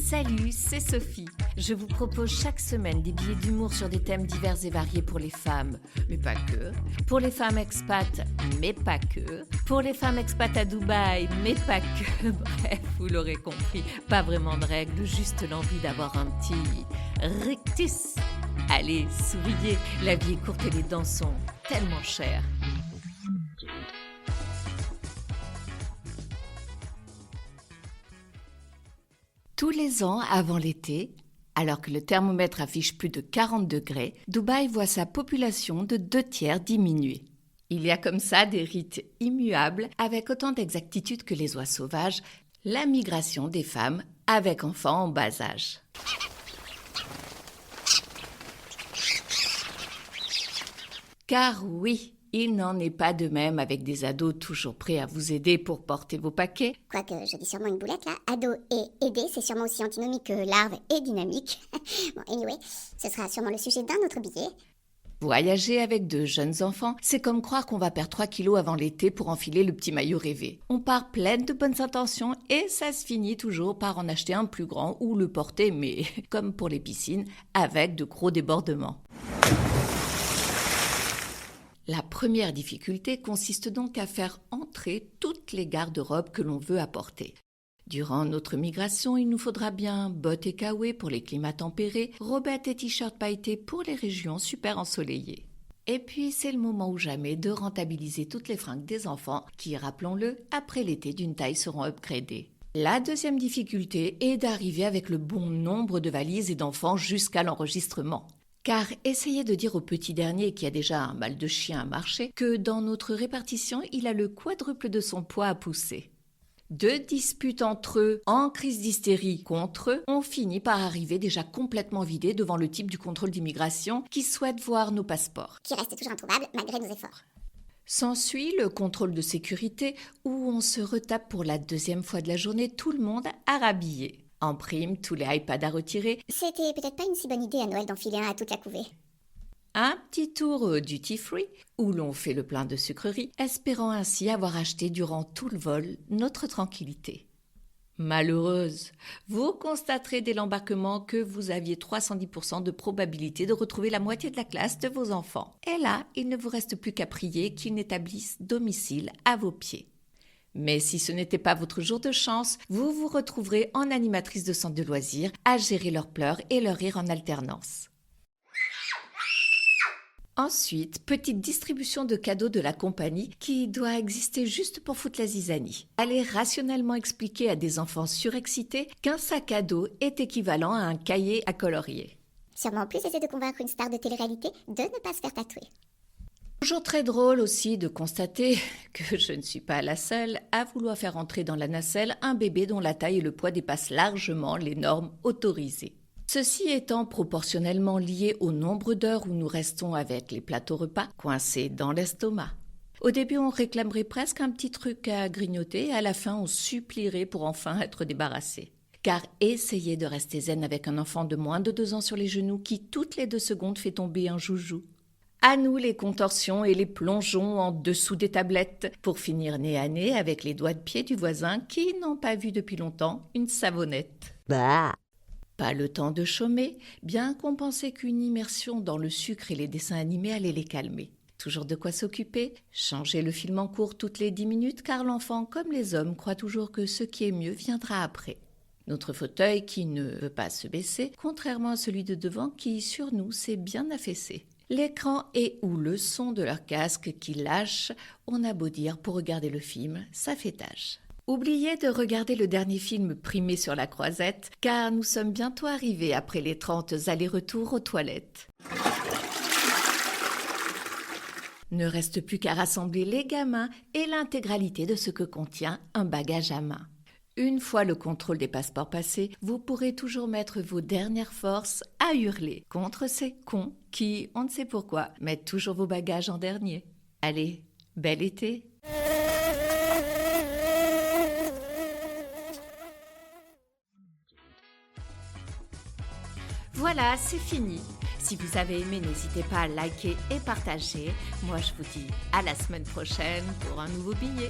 Salut, c'est Sophie. Je vous propose chaque semaine des billets d'humour sur des thèmes divers et variés pour les femmes, mais pas que. Pour les femmes expats, mais pas que. Pour les femmes expats à Dubaï, mais pas que. Bref, vous l'aurez compris, pas vraiment de règles, juste l'envie d'avoir un petit rictus. Allez, souriez, la vie est courte et les dents sont tellement chères. Tous les ans, avant l'été, alors que le thermomètre affiche plus de 40 degrés, Dubaï voit sa population de 2/3 diminuer. Il y a comme ça des rites immuables, avec autant d'exactitude que les oies sauvages, la migration des femmes avec enfants en bas âge. Car oui, il n'en est pas de même avec des ados toujours prêts à vous aider pour porter vos paquets. Quoique, je dis sûrement une boulette là. Ado et aider, c'est sûrement aussi antinomique que larve et dynamique. Bon, anyway, ce sera sûrement le sujet d'un autre billet. Voyager avec de jeunes enfants, c'est comme croire qu'on va perdre 3 kilos avant l'été pour enfiler le petit maillot rêvé. On part pleine de bonnes intentions et ça se finit toujours par en acheter un plus grand ou le porter, mais comme pour les piscines, avec de gros débordements. La première difficulté consiste donc à faire entrer toutes les garde-robes que l'on veut apporter. Durant notre migration, il nous faudra bien bottes et kawaii pour les climats tempérés, robettes et t-shirts pailletés pour les régions super ensoleillées. Et puis, c'est le moment ou jamais de rentabiliser toutes les fringues des enfants qui, rappelons-le, après l'été d'une taille seront upgradées. La deuxième difficulté est d'arriver avec le bon nombre de valises et d'enfants jusqu'à l'enregistrement. Car essayez de dire au petit dernier qui a déjà un mal de chien à marcher que dans notre répartition, il a le quadruple de son poids à pousser. Deux disputes entre eux, en crise d'hystérie contre eux, on finit par arriver déjà complètement vidés devant le type du contrôle d'immigration qui souhaite voir nos passeports. Qui reste toujours introuvable malgré nos efforts. S'ensuit le contrôle de sécurité où on se retape pour la deuxième fois de la journée tout le monde à rhabiller. En prime, tous les iPads à retirer. C'était peut-être pas une si bonne idée à Noël d'enfiler un à toute la couvée. Un petit tour au duty free où l'on fait le plein de sucreries, espérant ainsi avoir acheté durant tout le vol notre tranquillité. Malheureuse, vous constaterez dès l'embarquement que vous aviez 310% de probabilité de retrouver la moitié de la classe de vos enfants. Et là, il ne vous reste plus qu'à prier qu'ils n'établissent domicile à vos pieds. Mais si ce n'était pas votre jour de chance, vous vous retrouverez en animatrice de centre de loisirs à gérer leurs pleurs et leurs rires en alternance. Ensuite, petite distribution de cadeaux de la compagnie qui doit exister juste pour foutre la zizanie. Allez rationnellement expliquer à des enfants surexcités qu'un sac à dos est équivalent à un cahier à colorier. Sûrement plus essayer de convaincre une star de télé-réalité de ne pas se faire tatouer. Toujours très drôle aussi de constater que je ne suis pas la seule à vouloir faire entrer dans la nacelle un bébé dont la taille et le poids dépassent largement les normes autorisées. Ceci étant proportionnellement lié au nombre d'heures où nous restons avec les plateaux repas coincés dans l'estomac. Au début, on réclamerait presque un petit truc à grignoter et à la fin, on supplierait pour enfin être débarrassé. Car essayez de rester zen avec un enfant de moins de 2 ans sur les genoux qui, toutes les 2 secondes, fait tomber un joujou. À nous les contorsions et les plongeons en dessous des tablettes pour finir nez à nez avec les doigts de pied du voisin qui n'ont pas vu depuis longtemps une savonnette. Bah. Pas le temps de chômer, bien qu'on pensait qu'une immersion dans le sucre et les dessins animés allait les calmer. Toujours de quoi s'occuper, changer le film en cours toutes les 10 minutes car l'enfant, comme les hommes, croit toujours que ce qui est mieux viendra après. Notre fauteuil qui ne veut pas se baisser, contrairement à celui de devant qui, sur nous, s'est bien affaissé. L'écran et ou le son de leur casque qui lâche, on a beau dire pour regarder le film, ça fait tâche. Oubliez de regarder le dernier film primé sur la croisette, car nous sommes bientôt arrivés après les 30 allers-retours aux toilettes. Ne reste plus qu'à rassembler les gamins et l'intégralité de ce que contient un bagage à main. Une fois le contrôle des passeports passé, vous pourrez toujours mettre vos dernières forces à hurler contre ces cons qui, on ne sait pourquoi, mettent toujours vos bagages en dernier. Allez, bel été! Voilà, c'est fini. Si vous avez aimé, n'hésitez pas à liker et partager. Moi, je vous dis à la semaine prochaine pour un nouveau billet.